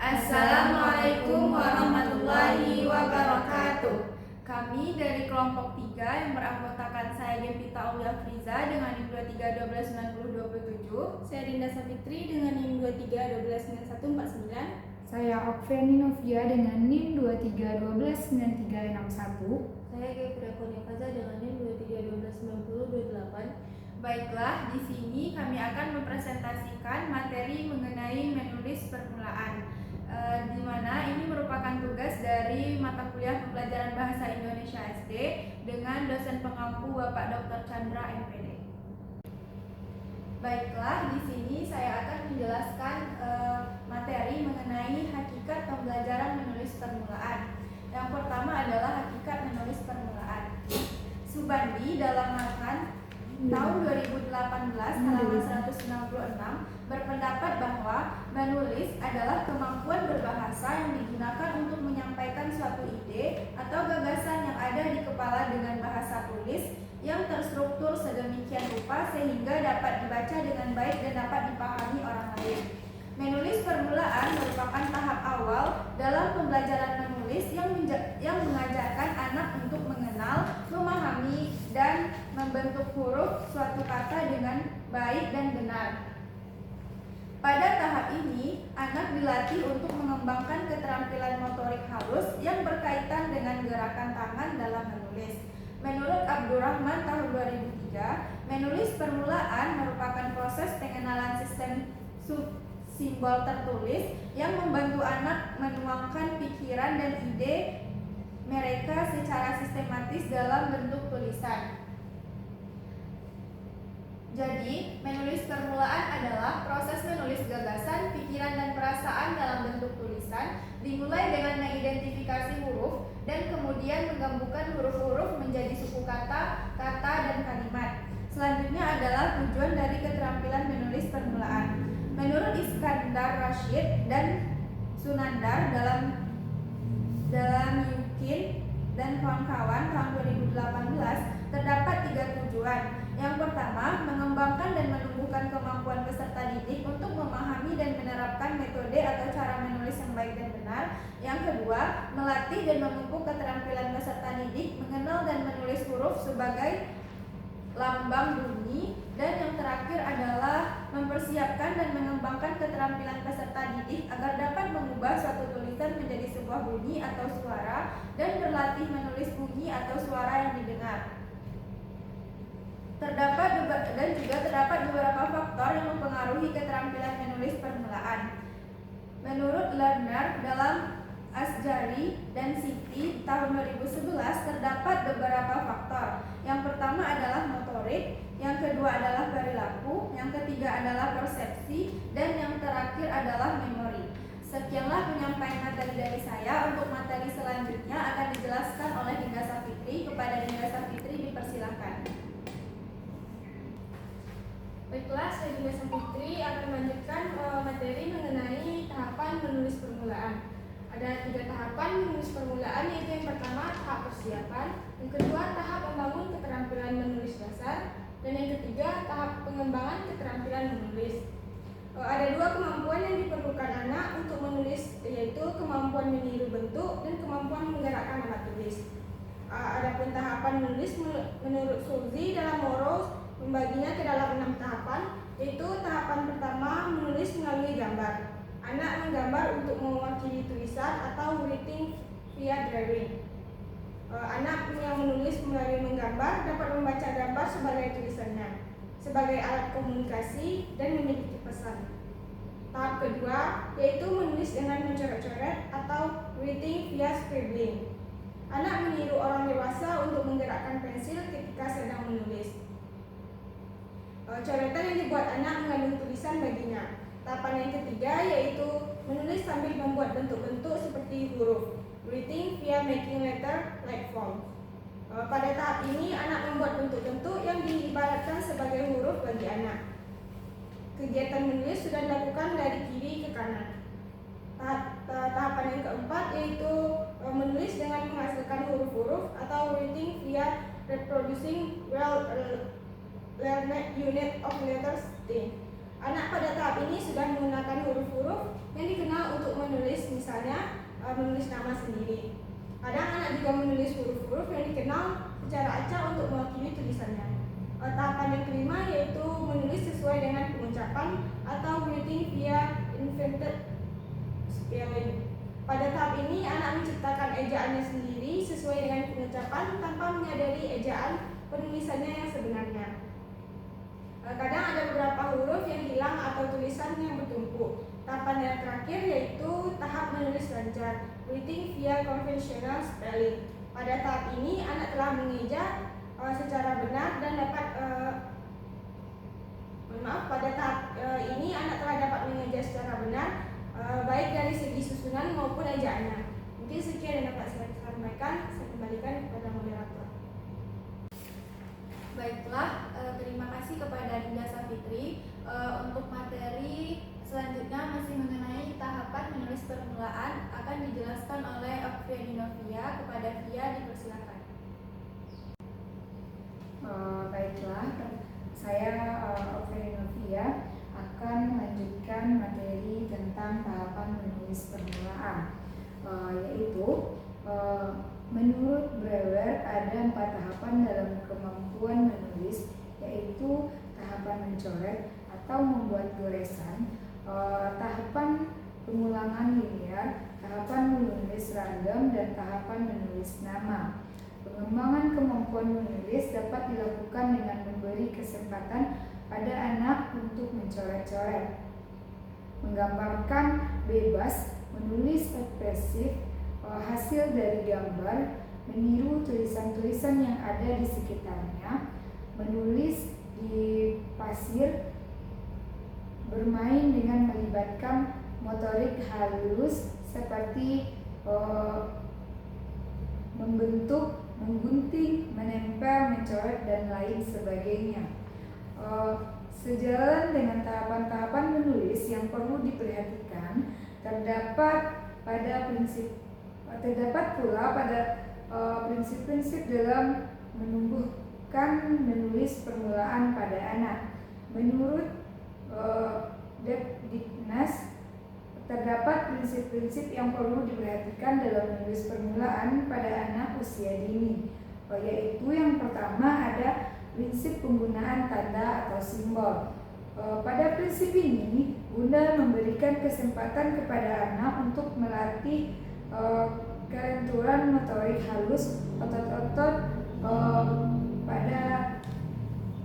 Assalamualaikum warahmatullahi wabarakatuh. Kami dari kelompok 3 yang beranggotakan saya Gempita Aulia Friza dengan NIM 23 12 90 27. Saya Dinda Safitri dengan NIM 23 12 91 49. Saya Okveni Novia dengan NIM 23 12 93 61. Saya Gepra Konyafaza dengan NIM 23 12 90 28. Baiklah, di sini kami akan mempresentasikan materi mengenai menulis permulaan, di mana ini merupakan tugas dari mata kuliah pembelajaran bahasa Indonesia SD dengan dosen pengampu Bapak Dr. Chandra MPD. Baiklah, di sini saya akan menjelaskan materi mengenai hakikat pembelajaran menulis permulaan. Yang pertama adalah hakikat menulis permulaan. Subandi dalam Marhan tahun 2018 halaman 166 berpendapat bahwa menulis adalah kemampuan berbahasa yang digunakan untuk menyampaikan suatu ide atau gagasan yang ada di kepala dengan bahasa tulis yang terstruktur sedemikian rupa sehingga dapat dibaca dengan baik dan dapat dipahami orang lain. Menulis permulaan merupakan tahap awal dalam pembelajaran menulis yang mengajarkan anak untuk mengenal, memahami, dan membentuk huruf suatu kata dengan baik dan benar. Pada tahap ini, anak dilatih untuk mengembangkan keterampilan motorik halus yang berkaitan dengan gerakan tangan dalam menulis. Menurut Abdurrahman tahun 2003, menulis permulaan merupakan proses pengenalan sistem simbol tertulis yang membantu anak menuangkan pikiran dan ide mereka secara sistematis dalam bentuk tulisan. Jadi, menulis permulaan adalah proses menulis gagasan, pikiran, dan perasaan dalam bentuk tulisan, dimulai dengan mengidentifikasi huruf dan kemudian menggabungkan huruf-huruf menjadi suku kata, kata, dan kalimat. Selanjutnya adalah tujuan dari keterampilan menulis permulaan. Menurut Iskandar Rashid dan Sunandar dalam Yukin dan kawan-kawan tahun 2018 terdapat 3 tujuan. Yang pertama, mengembangkan dan menumbuhkan kemampuan peserta didik untuk memahami dan menerapkan metode atau cara menulis yang baik dan benar. Yang kedua, melatih dan memupuk keterampilan peserta didik mengenal dan menulis huruf sebagai lambang bunyi, dan yang terakhir adalah mempersiapkan dan mengembangkan keterampilan peserta didik agar dapat mengubah suatu tulisan menjadi sebuah bunyi atau suara dan berlatih menulis bunyi atau suara yang didengar. Terdapat beberapa faktor yang mempengaruhi keterampilan menulis permulaan. Menurut Lerner dalam Asjari dan Siti tahun 2011 terdapat beberapa faktor. Yang pertama adalah motorik, yang kedua adalah perilaku, yang ketiga adalah persepsi, dan yang terakhir adalah memori. Sekianlah penyampaian materi dari saya. Untuk materi selanjutnya akan dijelaskan oleh Dinda Safitri. Kepada Dinda Safitri dipersilakan. Baiklah, saya Dinda Safitri akan melanjutkan materi mengenai tahapan menulis permulaan. Ada 3 tahapan menulis permulaan, yaitu yang pertama tahap persiapan, yang kedua tahap membangun keterampilan menulis dasar, dan yang ketiga tahap pengembangan keterampilan menulis. Ada 2 kemampuan yang diperlukan anak untuk menulis, yaitu kemampuan meniru bentuk dan kemampuan menggerakkan alat tulis. Adapun tahapan menulis menurut Sulzi dalam Moros membaginya ke dalam 6 tahapan, yaitu tahapan pertama menulis melalui gambar. Anak menggambar untuk mewakili tulisan atau writing via drawing. Anak yang menulis melalui menggambar dapat membaca gambar sebagai tulisannya, sebagai alat komunikasi dan memiliki pesan. Tahap kedua yaitu menulis dengan mencoret-coret atau writing via scribbling. Anak meniru orang dewasa untuk menggerakkan pensil ketika sedang menulis. Coretan yang dibuat anak mengandung tulisan baginya. Tahapan yang ketiga yaitu menulis sambil membuat bentuk-bentuk seperti huruf, writing via making letter like form. Pada tahap ini anak membuat bentuk-bentuk yang diibaratkan sebagai huruf bagi anak. Kegiatan menulis sudah dilakukan dari kiri ke kanan. Tahapan yang keempat yaitu menulis dengan menghasilkan huruf-huruf atau writing via reproducing learned unit of letters thing. Anak pada tahap ini sudah menggunakan huruf-huruf yang dikenal untuk menulis Kadang anak juga menulis huruf-huruf yang dikenal secara acak untuk mewakili tulisannya. Tahapan yang kelima yaitu menulis sesuai dengan pengucapan atau writing via invented spelling. Pada tahap ini anak menciptakan ejaannya sendiri sesuai dengan pengucapan tanpa menyadari ejaan penulisannya yang sebenarnya. Kadang ada beberapa huruf yang hilang atau tulisan yang bertumpuk. Tahapan yang terakhir yaitu tahap menulis lancar, writing via conventional spelling. Pada tahap ini anak telah mengeja secara benar dan dapat pada tahap ini anak telah dapat mengeja secara benar baik dari segi susunan maupun ejaannya. Mungkin sekian yang dapat saya sampaikan. Saya kembalikan kepada moderator. Baiklah, terima kasih kepada Dinda Safitri. Untuk materi selanjutnya masih mengenai tahapan menulis permulaan akan dijelaskan oleh Okviani Novia. Kepada Via dipersilakan. Baiklah, saya Okviani Novia akan melanjutkan materi tentang tahapan menulis permulaan, yaitu menurut Brewer ada 4 tahapan dalam kemampuan menulis, yaitu tahapan mencoret atau membuat goresan, tahapan pengulangan linear, tahapan menulis random, dan tahapan menulis nama. Pengembangan kemampuan menulis dapat dilakukan dengan memberi kesempatan pada anak untuk mencoret-coret, menggambarkan bebas, menulis ekspresif, hasil dari gambar, meniru tulisan-tulisan yang ada di sekitarnya, menulis di pasir, bermain dengan melibatkan motorik halus seperti membentuk, menggunting, menempel, mencoret, dan lain sebagainya. Sejalan dengan tahapan-tahapan menulis yang perlu diperhatikan, terdapat pula pada prinsip-prinsip dalam menumbuhkan menulis permulaan pada anak. Menurut Diknas, terdapat prinsip-prinsip yang perlu diperhatikan dalam menulis permulaan pada anak usia dini, yaitu yang pertama ada prinsip penggunaan tanda atau simbol. Pada prinsip ini, Bunda memberikan kesempatan kepada anak untuk melatih kelenturan motorik halus otot-otot pada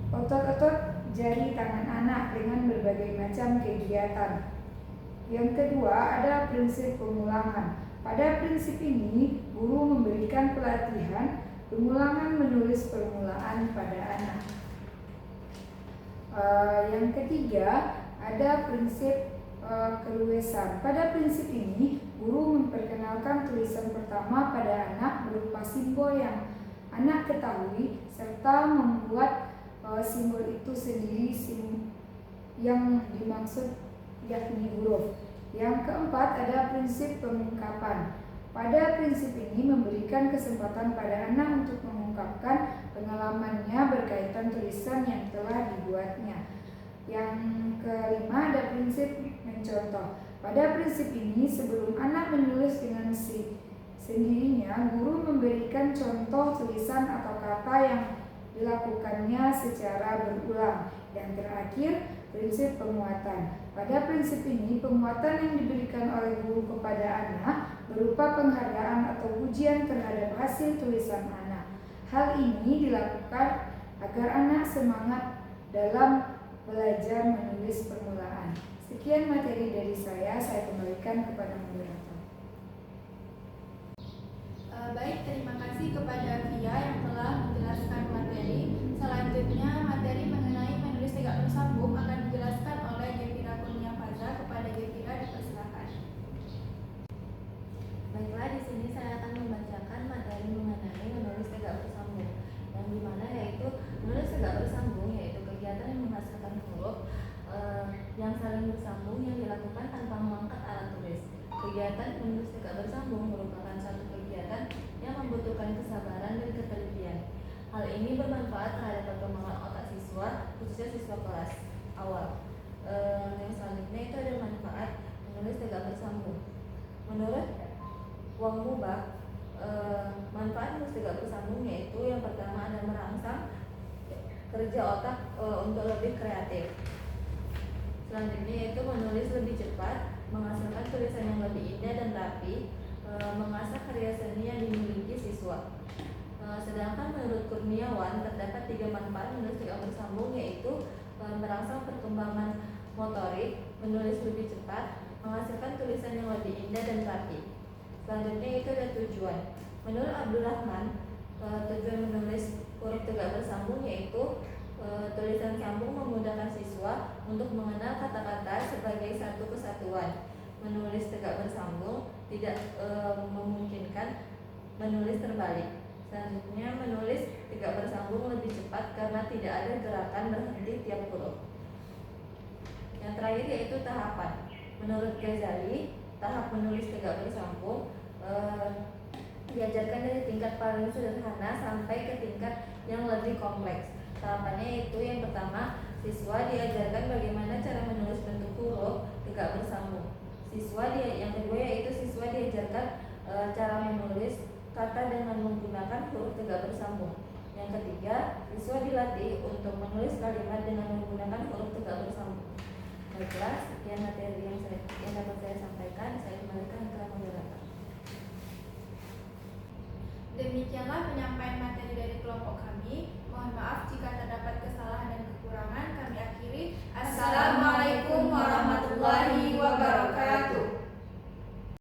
otot-otot jari tangan anak dengan berbagai macam kegiatan. Yang kedua ada prinsip pengulangan. Pada prinsip ini, guru memberikan pelatihan pengulangan menulis permulaan pada anak. Yang ketiga ada prinsip keluasan. Pada prinsip ini, guru memperkenalkan tulisan pertama pada anak berupa simbol yang anak ketahui serta membuat simbol itu sendiri yang dimaksud yakni huruf. Yang keempat ada prinsip pengungkapan. Pada prinsip ini memberikan kesempatan pada anak untuk mengungkapkan pengalamannya berkaitan tulisan yang telah dibuatnya. Yang kelima ada prinsip mencontoh. Pada prinsip ini sebelum anak menulis dengan sendirinya, guru memberikan contoh tulisan atau kata yang dilakukannya secara berulang. Yang terakhir, prinsip penguatan. Pada prinsip ini, penguatan yang diberikan oleh guru kepada anak berupa penghargaan atau pujian terhadap hasil tulisan anak. Hal ini dilakukan agar anak semangat dalam belajar menulis permulaan. Sekian materi dari saya kembalikan kepada moderator. Baik, terima kasih kepada Via yang telah menjelaskan materi. Selanjutnya materi mengenai menulis tegak bersambung akan dijelaskan oleh Jevira Kurnia Faza. Kepada Jevira dipersilakan. Baiklah, di sini saya akan membacakan materi mengenai menulis tegak bersambung, yang dimana yaitu menulis tegak bersambung yaitu kegiatan yang menghasilkan huruf yang saling bersambung yang dilakukan tanpa mengangkat alat tulis. Kegiatan menulis tegak bersambung merupakan satu kegiatan yang membutuhkan kesabaran dan ketelitian. Hal ini bermanfaat terhadap perkembangan otak siswa, khususnya siswa kelas awal. Yang selanjutnya itu ada manfaat menulis tegak bersambung. Menurut Wang Mubak, manfaat menulis tegak bersambung yaitu yang pertama ada merangsang kerja otak untuk lebih kreatif. Selanjutnya yaitu menulis lebih cepat, menghasilkan tulisan yang lebih indah dan rapi, mengasah karya seni yang dimiliki siswa. Sedangkan menurut Kurniawan terdapat 3 manfaat menulis tegak bersambung yaitu merangsang perkembangan motorik, menulis lebih cepat, menghasilkan tulisan yang lebih indah dan rapi. Selanjutnya itu ada tujuan. Menurut Abdul Rahman, tujuan menulis huruf tegak bersambung yaitu tulisan sambung memudahkan siswa untuk mengenal kata-kata sebagai satu kesatuan. Menulis tegak bersambung tidak memungkinkan menulis terbalik. Selanjutnya menulis tegak bersambung lebih cepat karena tidak ada gerakan berhenti tiap huruf. Yang terakhir yaitu tahapan. Menurut Ghazali, tahap menulis tegak bersambung diajarkan dari tingkat paling sederhana sampai ke tingkat yang lebih kompleks. Tahapannya itu yang pertama, siswa diajarkan bagaimana cara menulis bentuk huruf tegak bersambung. Yang kedua yaitu siswa diajarkan cara menulis kata dengan menggunakan huruf tegak bersambung. Yang ketiga, siswa dilatih untuk menulis kalimat dengan menggunakan huruf tegak bersambung. Baiklah, sekian materi yang dapat saya sampaikan. Saya kembalikan ke moderator. Demikianlah penyampaian materi dari kelompok kami. Mohon maaf jika terdapat kesalahan dan kekurangan. Kami akhiri. Assalamualaikum.